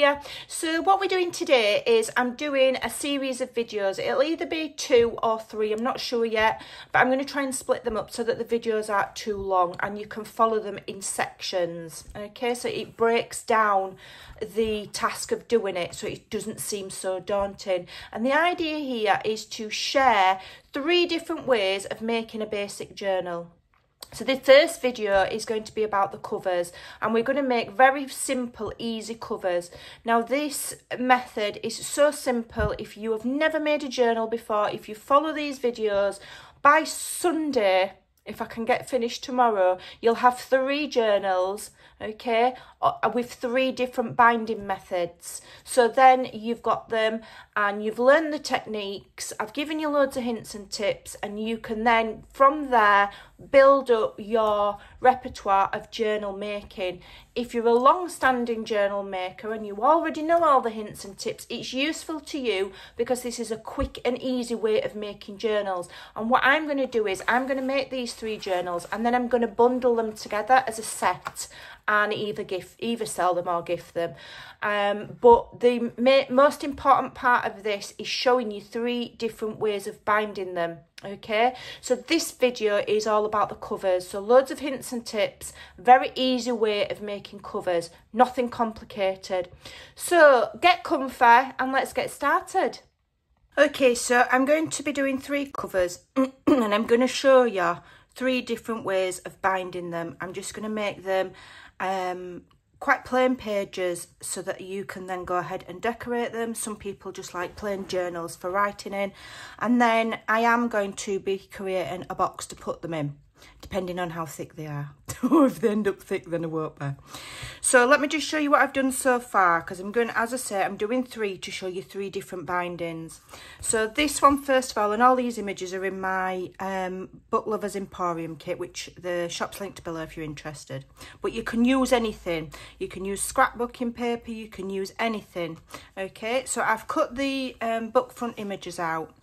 here. So what we're doing today is I'm doing a series of videos. It'll either be 2 or 3, I'm not sure yet, but I'm going to try and split them up so that the videos aren't too long and you can follow them in sections. Okay, so it breaks down the task of doing it so it doesn't seem so daunting. And the idea here is to share 3 different ways of making a basic journal. So the first video is going to be about the covers, and we're going to make very simple, easy covers. Now this method is so simple. If you have never made a journal before, if you follow these videos, by Sunday, if I can get finished tomorrow, you'll have 3 journals, okay, with 3 different binding methods. So then you've got them and you've learned the techniques. I've given you loads of hints and tips, and you can then from there build up your repertoire of journal making. If you're a long-standing journal maker and you already know all the hints and tips, it's useful to you because this is a quick and easy way of making journals. And what I'm going to do is I'm going to make these 3 journals, and then I'm going to bundle them together as a set and either sell them or gift them. But the most important part of this is showing you 3 different ways of binding them. Okay, so this video is all about the covers, so loads of hints and tips, very easy way of making covers, nothing complicated. So get comfy and let's get started. Okay, so I'm going to be doing 3 covers and I'm going to show you 3 different ways of binding them. I'm just going to make them quite plain pages so that you can then go ahead and decorate them. Some people just like plain journals for writing in, and then I am going to be creating a box to put them in, depending on how thick they are. Or if they end up thick, then I won't be. So let me just show you what I've done so far, because I'm going, as I say, I'm doing 3 to show you 3 different bindings. So this one, first of all, and all these images are in my Book Lovers Emporium kit, which the shop's linked below if you're interested. But you can use anything. You can use scrapbooking paper, you can use anything. Okay, so I've cut the book front images out.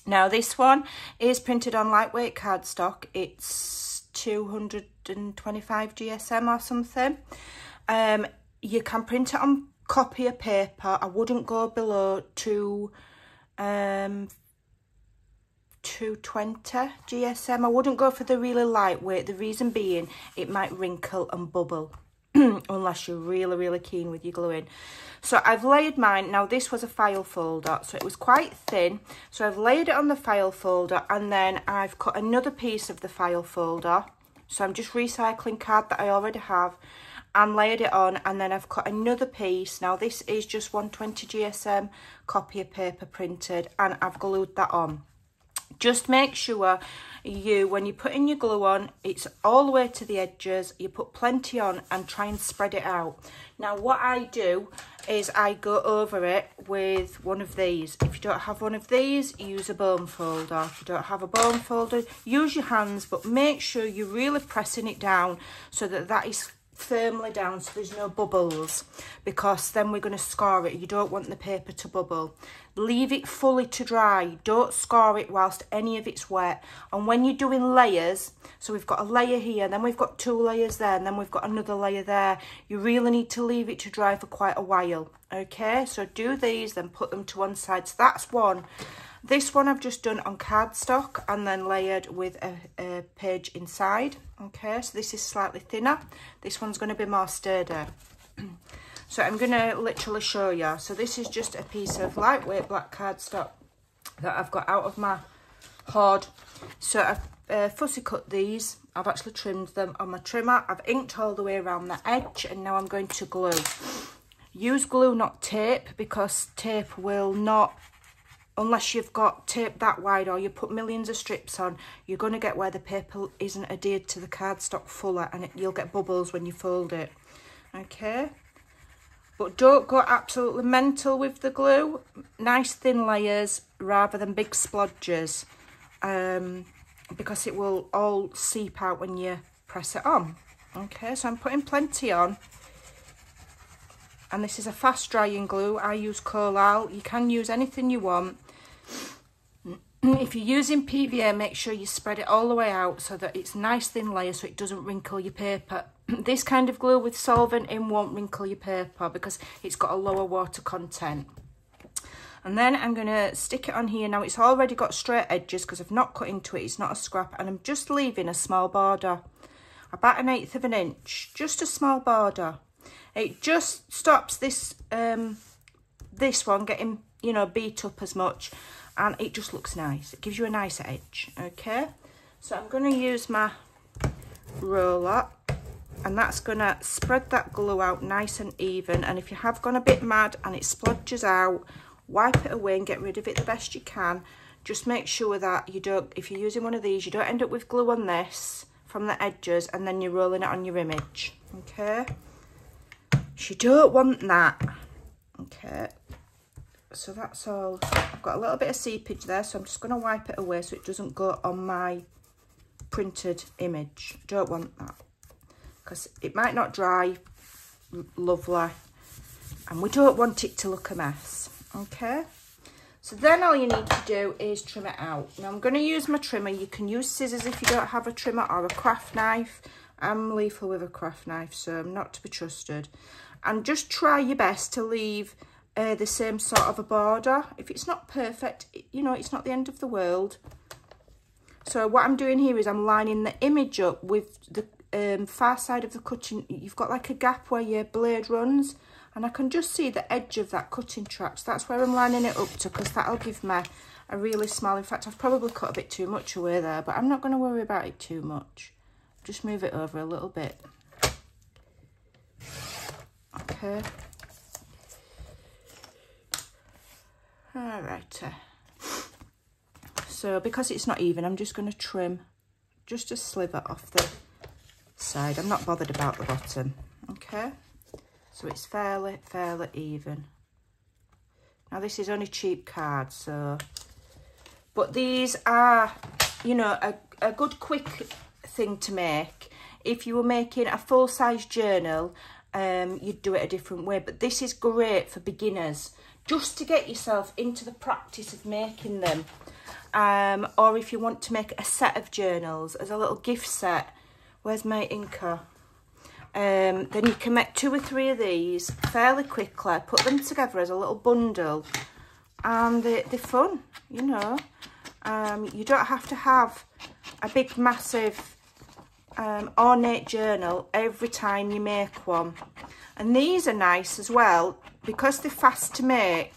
Now this one is printed on lightweight cardstock. It's 225 GSM or something. You can print it on copier paper. I wouldn't go below 220 GSM. I wouldn't go for the really lightweight. The reason being it might wrinkle and bubble unless you're really keen with your gluing. So I've layered mine. Now this was a file folder, so it was quite thin, so I've layered it on the file folder, and then I've cut another piece of the file folder, so I'm just recycling card that I already have and layered it on, and then I've cut another piece. Now this is just 120 GSM copier paper printed, and I've glued that on. Just make sure when you're putting your glue on, it's all the way to the edges. You put plenty on and try and spread it out. Now what I do is I go over it with one of these. If you don't have one of these, use a bone folder. If you don't have a bone folder, use your hands, but make sure you're really pressing it down so that that is firmly down, so there's no bubbles, because then we're going to score it. You don't want the paper to bubble. Leave it fully to dry. Don't score it whilst any of it's wet. And when you're doing layers, so we've got a layer here, then we've got 2 layers there, and then we've got another layer there, you really need to leave it to dry for quite a while. Okay, so do these, then put them to one side. So that's one. This one I've just done on cardstock and then layered with a page inside. Okay, so this is slightly thinner. This one's going to be more sturdy. So I'm going to literally show you. So this is just a piece of lightweight black cardstock that I've got out of my hoard. So I've fussy cut these. I've actually trimmed them on my trimmer. I've inked all the way around the edge, and now I'm going to glue. Use glue, not tape, because tape will not, unless you've got tape that wide or you put millions of strips on, you're going to get where the paper isn't adhered to the cardstock fuller, and you'll get bubbles when you fold it. Okay, but don't go absolutely mental with the glue. Nice thin layers rather than big splodges, because it will all seep out when you press it on. Okay, so I'm putting plenty on. And this is a fast drying glue. I use Collal. You can use anything you want. If you're using PVA, make sure you spread it all the way out so that it's nice thin layer so it doesn't wrinkle your paper. this kind of glue with solvent in won't wrinkle your paper because it's got a lower water content. And then I'm going to stick it on here. Now it's already got straight edges because I've not cut into it. It's not a scrap. And I'm just leaving a small border, about 1/8 of an inch, just a small border. It just stops this this one getting, you know, beat up as much, and it just looks nice. It gives you a nice edge. Okay, so I'm going to use my roller, and that's going to spread that glue out nice and even. And if you have gone a bit mad and it splodges out, wipe it away and get rid of it the best you can. Just make sure that you don't, if you're using one of these, you don't end up with glue on this from the edges and then you're rolling it on your image. Okay, so you don't want that. Okay, so that's all. I've got a little bit of seepage there, so I'm just going to wipe it away so it doesn't go on my printed image. Don't want that because it might not dry lovely and we don't want it to look a mess. Okay, so then all you need to do is trim it out. Now I'm going to use my trimmer. You can use scissors if you don't have a trimmer, or a craft knife. I'm lethal with a craft knife, so I'm not to be trusted. And just try your best to leave the same sort of a border. If it's not perfect, you know, it's not the end of the world. So what I'm doing here is I'm lining the image up with the far side of the cutting. You've got like a gap where your blade runs, and I can just see the edge of that cutting track. So that's where I'm lining it up to, because that'll give me a really small. In fact, I've probably cut a bit too much away there, but I'm not going to worry about it too much. Just move it over a little bit. Okay. Alright. So because it's not even, I'm just going to trim just a sliver off the side. I'm not bothered about the bottom. Okay. So it's fairly even. Now this is only cheap card, so, but these are, you know, a good quick thing to make. If you were making a full-size journal, you'd do it a different way, but this is great for beginners, just to get yourself into the practice of making them. Or if you want to make a set of journals as a little gift set. Where's my inker? Then you can make 2 or 3 of these fairly quickly, put them together as a little bundle, and they're fun, you know. You don't have to have a big massive ornate journal every time you make one. And these are nice as well because they're fast to make,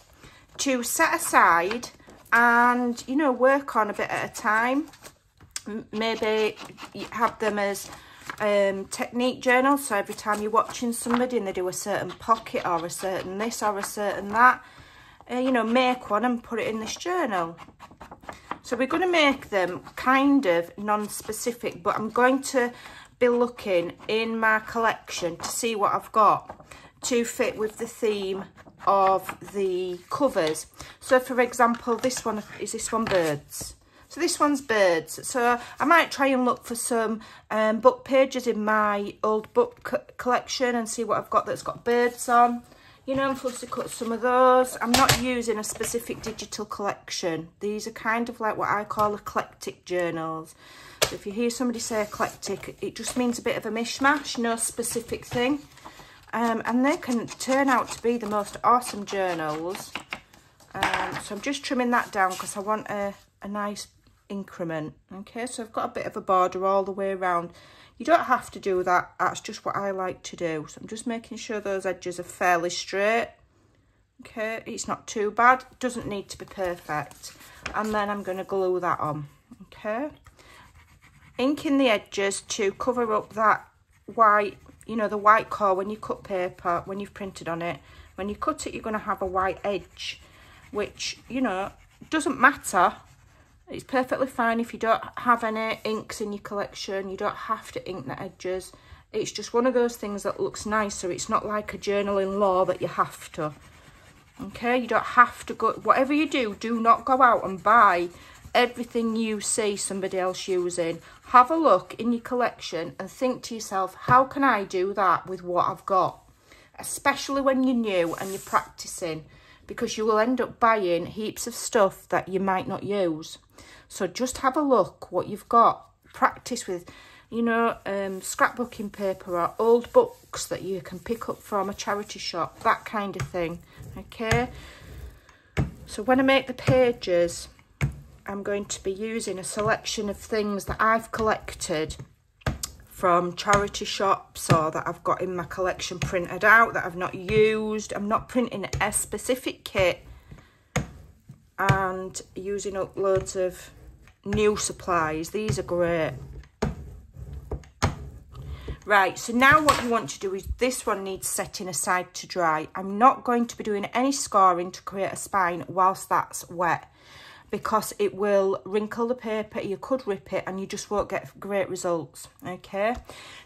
to set aside and, you know, work on a bit at a time. Maybe you have them as technique journals, so every time you're watching somebody and they do a certain pocket or a certain this or a certain that, you know, make one and put it in this journal. So we're going to make them kind of non-specific, but I'm going to be looking in my collection to see what I've got to fit with the theme of the covers. So for example, this one, is this one birds? So this one's birds. So I might try and look for some book pages in my old book collection and see what I've got that's got birds on. You know, I'm supposed to cut some of those. I'm not using a specific digital collection. These are kind of like what I call eclectic journals. So if you hear somebody say eclectic, it just means a bit of a mishmash, no specific thing. And they can turn out to be the most awesome journals. So I'm just trimming that down because I want a nice increment. Okay, so I've got a bit of a border all the way around. You don't have to do that, that's just what I like to do. So I'm just making sure those edges are fairly straight. Okay, it's not too bad, it doesn't need to be perfect. And then I'm going to glue that on. Okay, inking the edges to cover up that white, you know, the white core. When you cut paper, when you've printed on it, when you cut it, you're going to have a white edge, which, you know, doesn't matter. It's perfectly fine if you don't have any inks in your collection. You don't have to ink the edges. It's just one of those things that looks nicer. It's not like a journaling law that you have to. Okay, you don't have to go. Whatever you do, do not go out and buy everything you see somebody else using. Have a look in your collection and think to yourself, how can I do that with what I've got? Especially when you're new and you're practicing, because you will end up buying heaps of stuff that you might not use. So just have a look what you've got. Practice with you know, scrapbooking paper or old books that you can pick up from a charity shop, that kind of thing, okay? So when I make the pages, I'm going to be using a selection of things that I've collected from charity shops or that I've got in my collection printed out that I've not used. I'm not printing a specific kit and using up loads of new supplies. These are great. Right, so now what you want to do is this one needs setting aside to dry. I'm not going to be doing any scoring to create a spine whilst that's wet, because it will wrinkle the paper, you could rip it, and you just won't get great results, okay?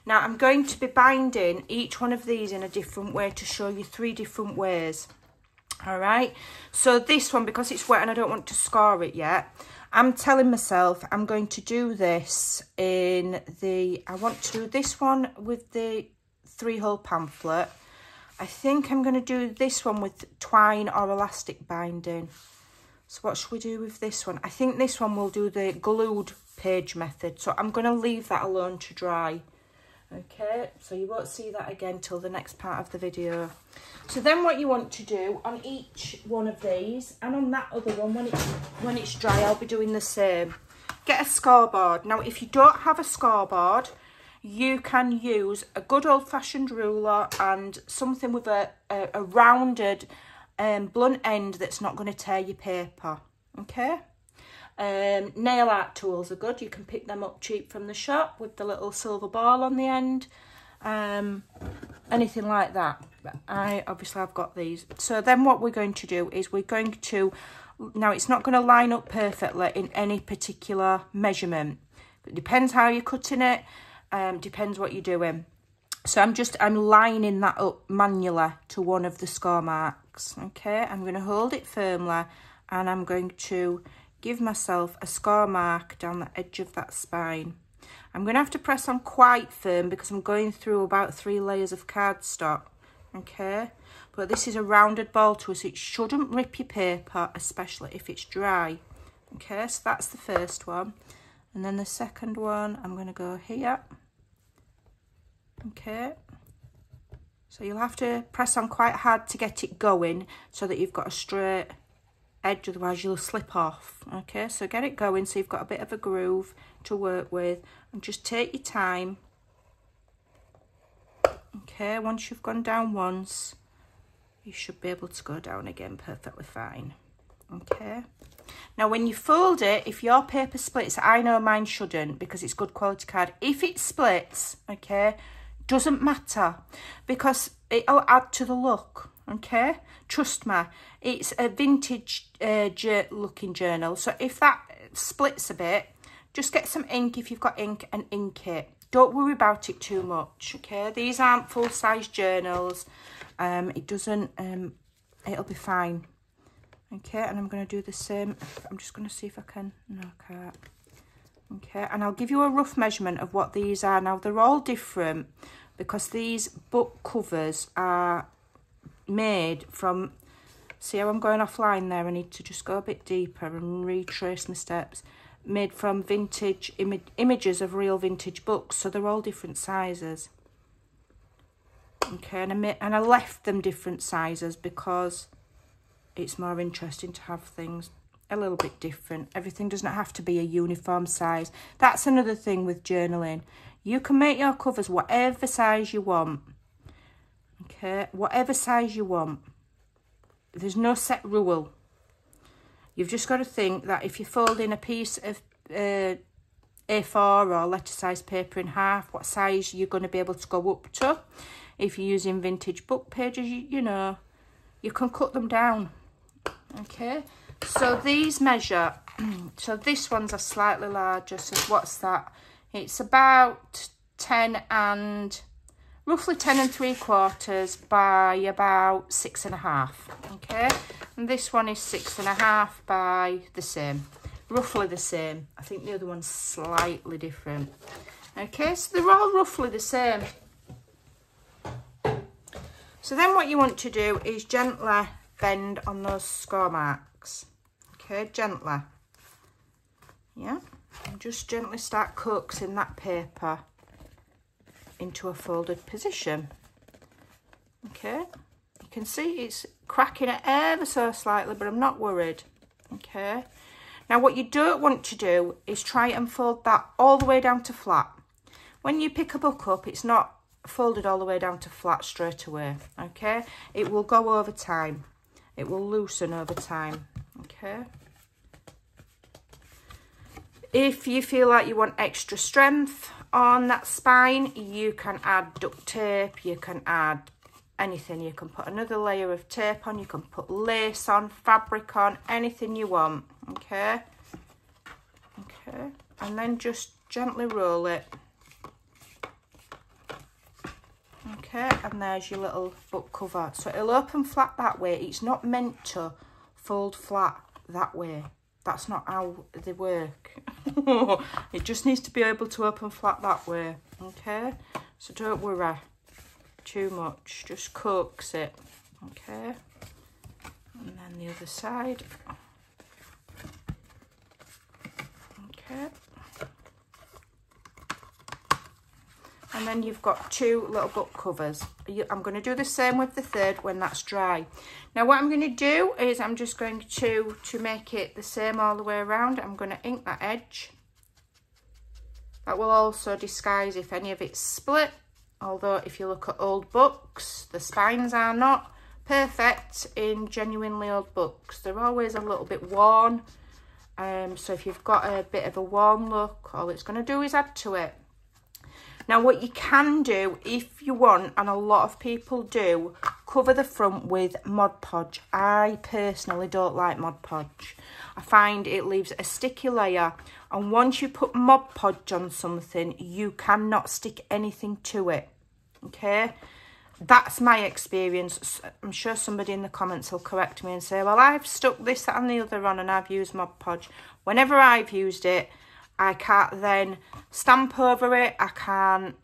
Now, I'm going to be binding each one of these in a different way to show you 3 different ways, all right? So this one, because it's wet and I don't want to score it yet, I'm telling myself I'm going to do this in the, I want to do this one with the 3-hole pamphlet. I think I'm going to do this one with twine or elastic binding. So what should we do with this one? I think this one will do the glued page method. So I'm going to leave that alone to dry. Okay, so you won't see that again till the next part of the video. So then what you want to do on each one of these and on that other one, when it's dry, I'll be doing the same. Get a scoreboard. Now, if you don't have a scoreboard, you can use a good old-fashioned ruler and something with a rounded blunt end that's not going to tear your paper, okay? Nail art tools are good. You can pick them up cheap from the shop with the little silver ball on the end, anything like that. I've got these. So then what we're going to do is we're going to, now it's not going to line up perfectly in any particular measurement. It depends how you're cutting it, depends what you're doing. So I'm lining that up manually to one of the score marks, okay? I'm going to hold it firmly and I'm going to give myself a score mark down the edge of that spine. I'm going to have to press on quite firm because I'm going through about 3 layers of cardstock, okay? But this is a rounded ball tool, so it shouldn't rip your paper, especially if it's dry, okay? So that's the first one. And then the second one, I'm going to go here, okay? So you'll have to press on quite hard to get it going so that you've got a straight edge, otherwise you'll slip off, okay? So get it going so you've got a bit of a groove to work with, and just take your time, okay? Once you've gone down once, you should be able to go down again perfectly fine, okay? Now when you fold it, if your paper splits, I know mine shouldn't because it's good quality card, if it splits, okay, doesn't matter because it'll add to the look, okay? Trust me, it's a vintage looking journal, so if that splits a bit, just get some ink if you've got ink and ink it. Don't worry about it too much, okay? These aren't full-size journals. It doesn't, it'll be fine, okay? And I'm going to do the same. I'm just going to see if I can, no, I can't. Okay, and I'll give you a rough measurement of what these are. Now, they're all different because these book covers are made from, see how I'm going offline there? I need to just go a bit deeper and retrace my steps. Made from vintage images of real vintage books, so they're all different sizes. Okay, and I left them different sizes because it's more interesting to have things a little bit different. Everything does not have to be a uniform size. That's another thing with journaling. You can make your covers whatever size you want. Okay, whatever size you want. There's no set rule. You've just got to think that if you're folding a piece of A4 or letter size paper in half, what size you're going to be able to go up to. If you're using vintage book pages, you know, you can cut them down. Okay, so these measure, so this one's a slightly larger, so what's that? It's about 10 and, roughly 10 3/4 by about 6.5, okay? And this one is 6.5 by the same, roughly the same. I think the other one's slightly different. Okay, so they're all roughly the same. So then what you want to do is gently bend on those score marks. Okay, gently. Yeah, and just gently start coaxing that paper into a folded position. Okay, you can see it's cracking it ever so slightly, but I'm not worried. Okay, now what you don't want to do is try and fold that all the way down to flat. When you pick a book up, it's not folded all the way down to flat straight away. Okay, it will go over time. It will loosen over time. Okay. If you feel like you want extra strength on that spine, you can add duct tape, you can add anything. You can put another layer of tape on, you can put lace on, fabric on, anything you want. Okay. Okay, and then just gently roll it. Okay, and there's your little book cover. So it'll open flat that way. It's not meant to fold flat that way. That's not how they work. It just needs to be able to open flat that way. Okay, so don't worry too much. Just coax it. Okay, and then the other side. Okay. And then you've got two little book covers. I'm going to do the same with the third when that's dry. Now what I'm going to do is I'm just going to make it the same all the way around, I'm going to ink that edge. That will also disguise if any of it's split. Although if you look at old books, the spines are not perfect in genuinely old books. They're always a little bit worn. So if you've got a bit of a worn look, all it's going to do is add to it. Now what you can do if you want, and a lot of people do, cover the front with Mod Podge. I personally don't like Mod Podge. I find it leaves a sticky layer, and once you put Mod Podge on something, you cannot stick anything to it. Okay, that's my experience. I'm sure somebody in the comments will correct me and say, well, I've stuck this, that and the other on and I've used Mod Podge. Whenever I've used it, I can't then stamp over it. I can't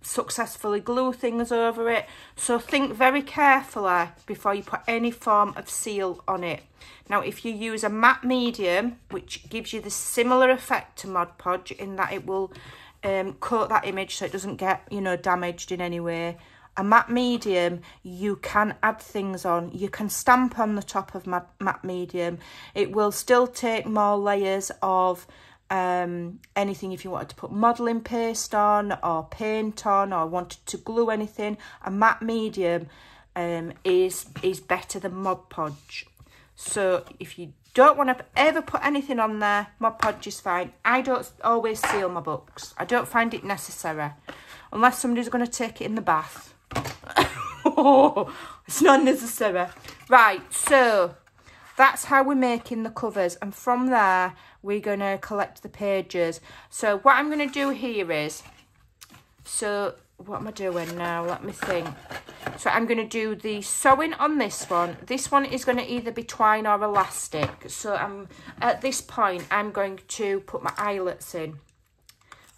successfully glue things over it. So think very carefully before you put any form of seal on it. Now, if you use a matte medium, which gives you the similar effect to Mod Podge in that it will coat that image so it doesn't get, you know, damaged in any way. A matte medium, you can add things on. You can stamp on the top of matte medium. It will still take more layers of anything if you wanted to put modelling paste on or paint on or wanted to glue anything. A matte medium is better than Mod Podge. So if you don't want to ever put anything on there, Mod Podge is fine. I don't always seal my books. I don't find it necessary. Unless somebody's going to take it in the bath. It's not necessary. Right, so that's how we're making the covers, and from there we're going to collect the pages. So what I'm going to do here is, so what am I doing now? Let me think. So I'm going to do the sewing on this one. This one is going to either be twine or elastic. So at this point I'm going to put my eyelets in.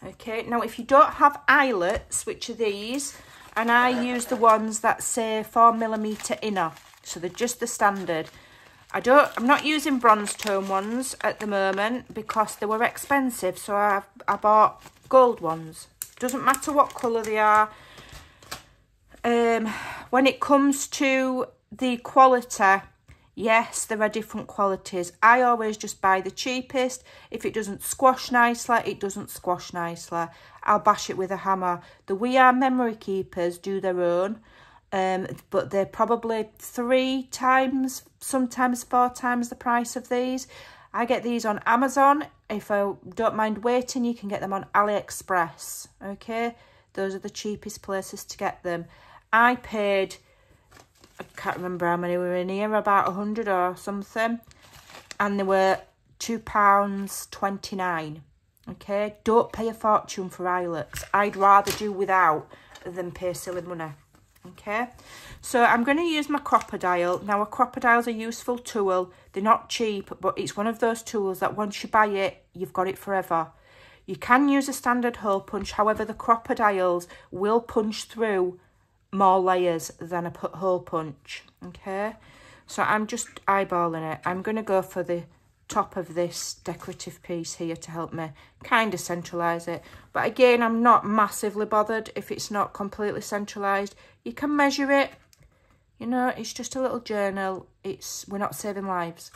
Okay, now if you don't have eyelets, which are these, and I use the ones that say 4mm inner, so they're just the standard. I'm not using bronze tone ones at the moment because they were expensive, so I bought gold ones. Doesn't matter what colour they are. When it comes to the quality, yes, there are different qualities. I always just buy the cheapest. If it doesn't squash nicely, it doesn't squash nicely. I'll bash it with a hammer. The We Are Memory Keepers do their own, but they're probably 3 times, sometimes 4 times the price of these. I get these on Amazon. If I don't mind waiting, you can get them on AliExpress. Okay, those are the cheapest places to get them. I paid, I can't remember how many were in here, about 100 or something, and they were £2.29. Okay, don't pay a fortune for eyelets. I'd rather do without than pay silly money. Okay, so I'm going to use my crocodile. Now, a crocodile's a useful tool. They're not cheap, but it's one of those tools that once you buy it, you've got it forever. You can use a standard hole punch. However, the crocodiles will punch through more layers than a hole punch. Okay, so I'm just eyeballing it. I'm going to go for the top of this decorative piece here to help me kind of centralise it. But again, I'm not massively bothered if it's not completely centralised. You can measure it. You know, it's just a little journal. We're not saving lives.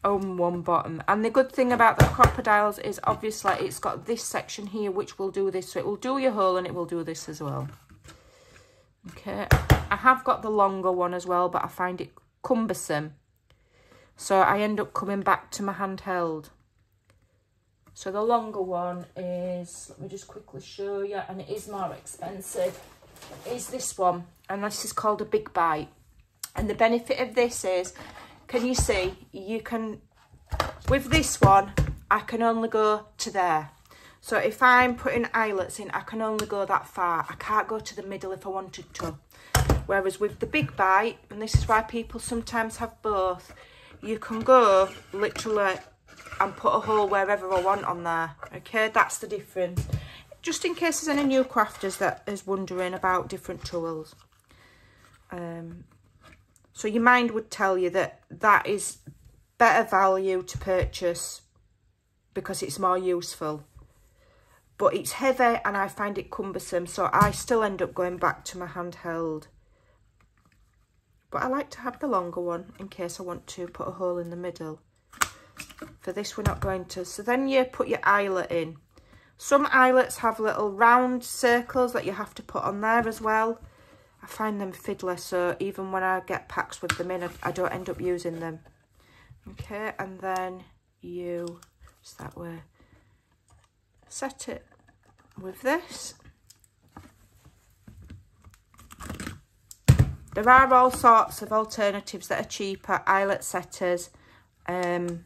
On one bottom. And the good thing about the crocodiles is obviously it's got this section here which will do this. So it will do your hole and it will do this as well. Okay. I have got the longer one as well, but I find it cumbersome. So I end up coming back to my handheld. So the longer one is, let me just quickly show you, and it is more expensive, is this one. And this is called a Big Bite. And the benefit of this is, can you see, you can, with this one, I can only go to there. So if I'm putting eyelets in, I can only go that far. I can't go to the middle if I wanted to. Whereas with the Big Bite, and this is why people sometimes have both, you can go literally and put a hole wherever I want on there. Okay, that's the difference. Just in case there's any new crafters that is wondering about different tools. So your mind would tell you that that is better value to purchase because it's more useful. But it's heavy and I find it cumbersome, so I still end up going back to my handheld. But I like to have the longer one in case I want to put a hole in the middle. For this, we're not going to. So then you put your eyelet in. Some eyelets have little round circles that you have to put on there as well. I find them fiddler, so even when I get packs with them in, I don't end up using them. Okay, and then you, just that way, set it with this. There are all sorts of alternatives that are cheaper, eyelet setters. I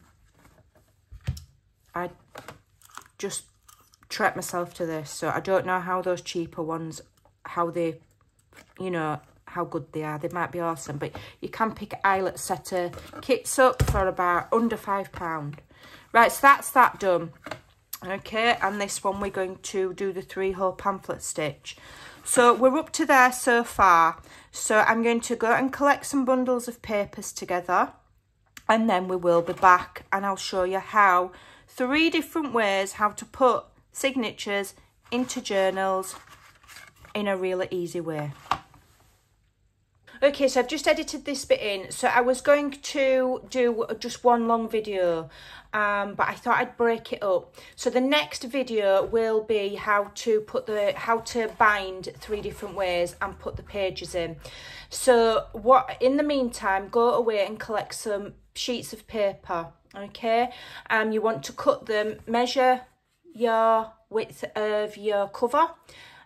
just treat myself to this, so I don't know how those cheaper ones, how they, you know, how good they are. They might be awesome, but you can pick eyelet setter kits up for about under £5. Right, so that's that done. Okay, and this one we're going to do the 3-hole pamphlet stitch. So we're up to there so far. So I'm going to go and collect some bundles of papers together, and then we will be back and I'll show you how 3 different ways how to put signatures into journals in a really easy way. Okay, so I've just edited this bit in. So I was going to do just one long video, but I thought I'd break it up. So the next video will be how to bind 3 different ways and put the pages in. So in the meantime, go away and collect some sheets of paper. Okay, you want to cut them, measure your width of your cover,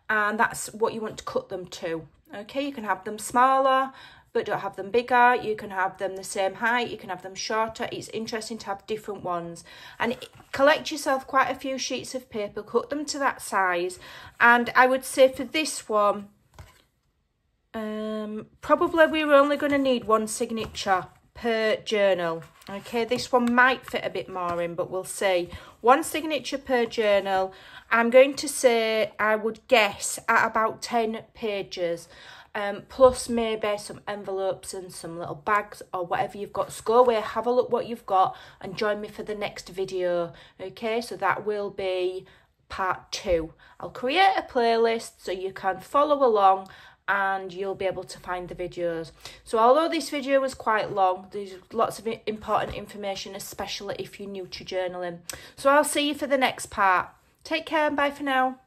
and that's what you want to cut them to. Okay, you can have them smaller, but don't have them bigger. You can have them the same height. You can have them shorter. It's interesting to have different ones. And collect yourself quite a few sheets of paper, cut them to that size. And I would say for this one, probably we're only going to need 1 signature per journal. Okay, this one might fit a bit more in, but we'll see. 1 signature per journal. I'm going to say, I would guess, at about 10 pages, plus maybe some envelopes and some little bags or whatever you've got. So go away, have a look what you've got, and join me for the next video. Okay, so that will be part 2. I'll create a playlist so you can follow along and you'll be able to find the videos. So although this video was quite long, there's lots of important information, especially if you're new to journaling. So I'll see you for the next part. Take care and bye for now.